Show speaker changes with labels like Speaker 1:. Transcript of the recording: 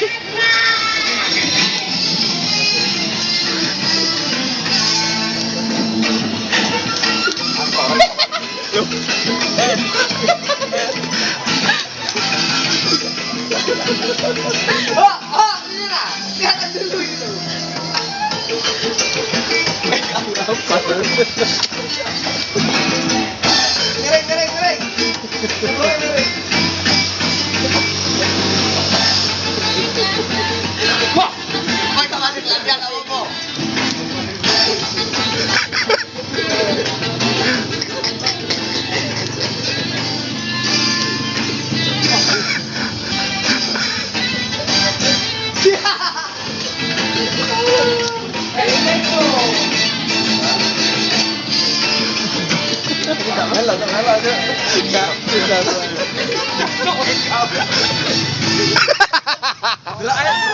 Speaker 1: Oh, oh, ini lah. Lihat dulu itu. Miring, miring, miring. Miring, miring. Wah, kau tak masih lagi tak apa. Tak melak tu. Tak, susah tu. Delak ayat.